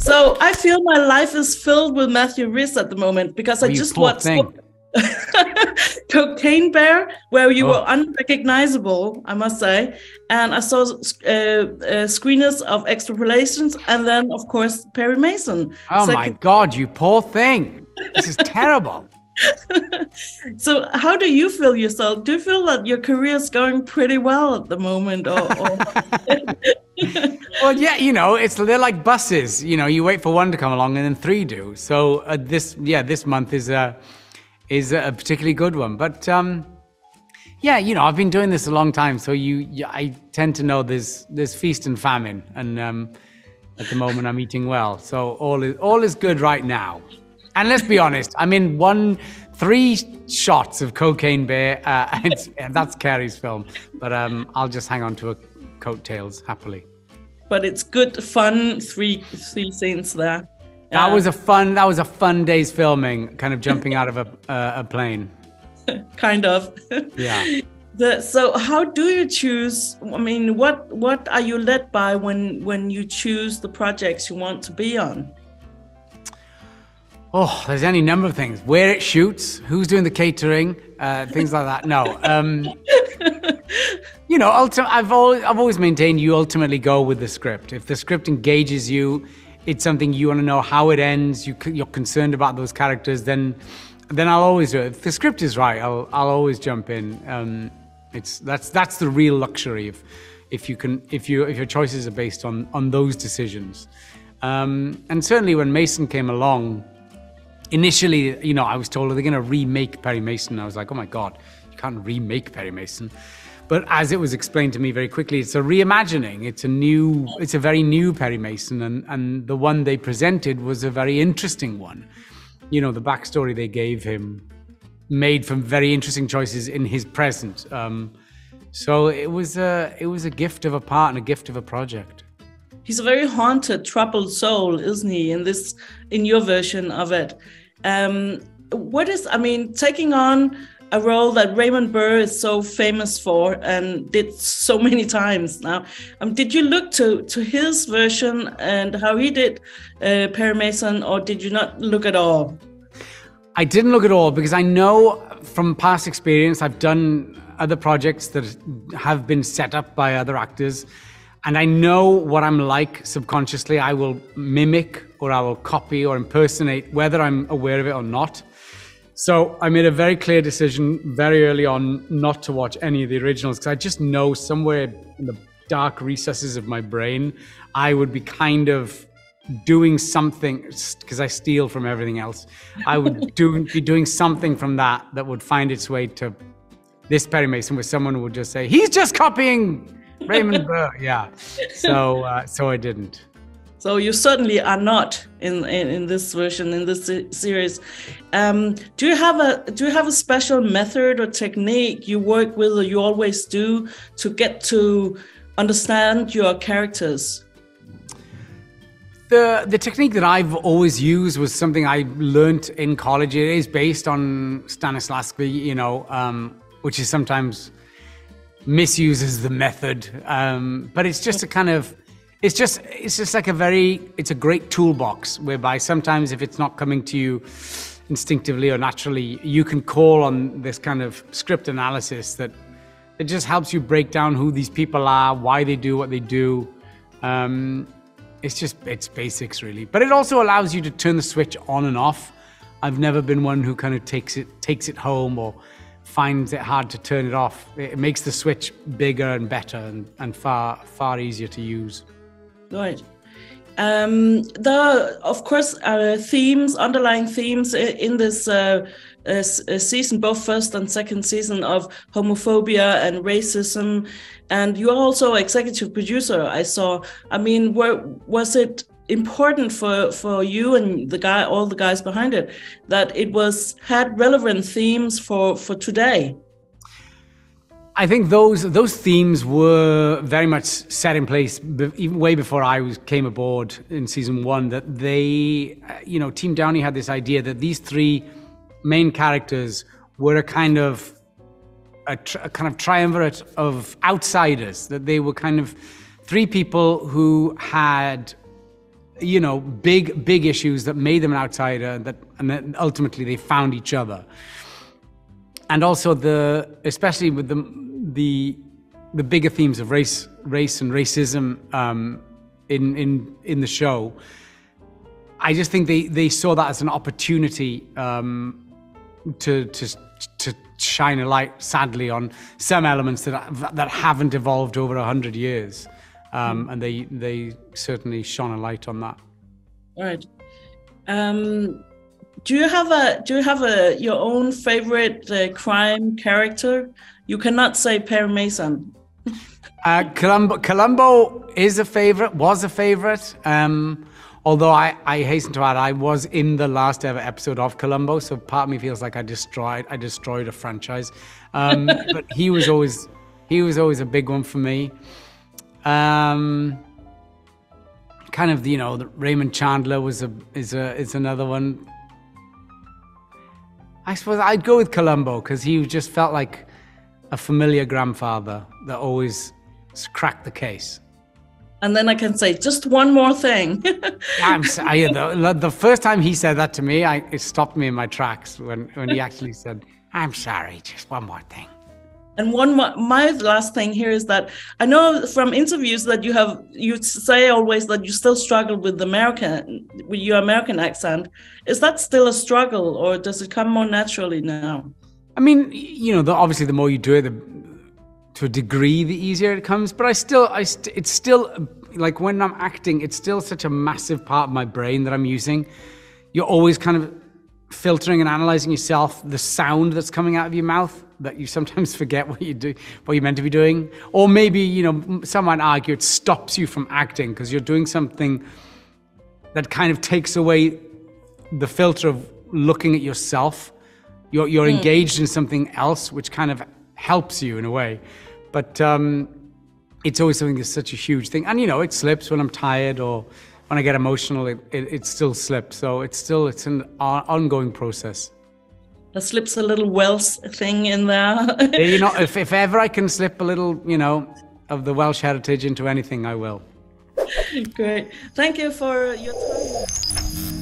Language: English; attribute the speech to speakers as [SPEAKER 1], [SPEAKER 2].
[SPEAKER 1] So I feel my life is filled with Matthew Rhys at the moment because I just watched Cocaine Bear, where you were unrecognizable, I must say. And I saw screeners of Extrapolations, and then, of course, Perry Mason.
[SPEAKER 2] Oh, my God, you poor thing. This is terrible.
[SPEAKER 1] So how do you feel yourself? Do you feel that your career is going pretty well at the moment? Or...
[SPEAKER 2] Well, yeah, you know, they're like buses. You know, you wait for one to come along and then three do. So this month is a particularly good one. But yeah, you know, I've been doing this a long time, so I tend to know there's feast and famine, and at the moment I'm eating well, so all is good right now. And let's be honest, I'm in 3 shots of Cocaine Bear, and that's Carrie's film, but I'll just hang on to her coattails happily.
[SPEAKER 1] But it's good fun, three scenes there.
[SPEAKER 2] That was a fun day's filming, kind of jumping out of a plane.
[SPEAKER 1] Kind of.
[SPEAKER 2] Yeah.
[SPEAKER 1] So how do you choose? I mean, what are you led by when you choose the projects you want to be on?
[SPEAKER 2] Oh, there's any number of things. Where it shoots, who's doing the catering, things like that. No. You know, I've always maintained you ultimately go with the script. If the script engages you, it's something you want to know how it ends, you're concerned about those characters, then I'll always do it. If the script is right, I'll always jump in. That's the real luxury if your choices are based on those decisions. And certainly when Mason came along, initially, you know, I was told they're going to remake Perry Mason. I was like, oh my God, you can't remake Perry Mason. But as it was explained to me very quickly, it's a reimagining. It's a very new Perry Mason, and the one they presented was a very interesting one. You know, the backstory they gave him made from very interesting choices in his present. So it was a gift of a part and a gift of a project.
[SPEAKER 1] He's a very haunted, troubled soul, isn't he? In your version of it, taking on a role that Raymond Burr is so famous for and did so many times now. Did you look to his version and how he did Perry Mason, or did you not look at all?
[SPEAKER 2] I didn't look at all because I know from past experience, I've done other projects that have been set up by other actors, and I know what I'm like subconsciously. I will mimic or I will copy or impersonate, whether I'm aware of it or not. So I made a very clear decision very early on not to watch any of the originals, because I just know somewhere in the dark recesses of my brain, I would be kind of doing something, because I steal from everything else. I would be doing something from that would find its way to this Perry Mason, where someone would just say, he's just copying Raymond Burr. Yeah. So I didn't.
[SPEAKER 1] So you certainly are not in this version, in this series. Do you have a special method or technique you work with, or you always do, to get to understand your characters?
[SPEAKER 2] The technique that I've always used was something I learned in college. It is based on Stanislavski, you know, which is sometimes misuses the method, but it's just a kind of. It's just like it's a great toolbox whereby sometimes if it's not coming to you instinctively or naturally, you can call on this kind of script analysis that it just helps you break down who these people are, why they do what they do. It's basics really, but it also allows you to turn the switch on and off. I've never been one who kind of takes it home or finds it hard to turn it off. It makes the switch bigger and better and far easier to use.
[SPEAKER 1] Right. There are, of course, underlying themes in this season, both first and second season, of homophobia and racism. And you are also executive producer, I saw. I mean, was it important for you and all the guys behind it, that it had relevant themes for today?
[SPEAKER 2] I think those themes were very much set in place even way before I came aboard in season 1. That they, you know, Team Downey had this idea that these 3 main characters were a kind of triumvirate of outsiders. That they were kind of 3 people who had, you know, big issues that made them an outsider, and then ultimately they found each other. And also especially with the bigger themes of race and racism in the show, I just think they saw that as an opportunity to shine a light, sadly, on some elements that haven't evolved over 100 years, and they certainly shone a light on that.
[SPEAKER 1] All right. Do you have your own favorite crime character? You cannot say Perry Mason.
[SPEAKER 2] Columbo is a favorite, was a favorite. Although I hasten to add, I was in the last ever episode of Columbo, so part of me feels like I destroyed a franchise. But he was always a big one for me. Kind of, you know, Raymond Chandler is another one. I suppose I'd go with Columbo because he just felt like a familiar grandfather that always cracked the case.
[SPEAKER 1] And then I can say just one more thing.
[SPEAKER 2] The first time he said that to me, it stopped me in my tracks when he actually said, "I'm sorry, just one more thing."
[SPEAKER 1] And my last thing here is that I know from interviews that you say always that you still struggle with your American accent. Is that still a struggle, or does it come more naturally now?
[SPEAKER 2] I mean, you know, obviously the more you do it, to a degree, the easier it comes. But it's still like when I'm acting, it's still such a massive part of my brain that I'm using. You're always kind of filtering and analyzing yourself, the sound that's coming out of your mouth, that you sometimes forget what you're meant to be doing. Or maybe, you know, some might argue it stops you from acting because you're doing something that kind of takes away the filter of looking at yourself. You're engaged in something else, which kind of helps you in a way. But it's always something that's such a huge thing. And, you know, it slips when I'm tired or when I get emotional, it still slips. So it's an ongoing process.
[SPEAKER 1] There slips a little Welsh thing in there.
[SPEAKER 2] You know, if ever I can slip a little, you know, of the Welsh heritage into anything, I will.
[SPEAKER 1] Great. Thank you for your time.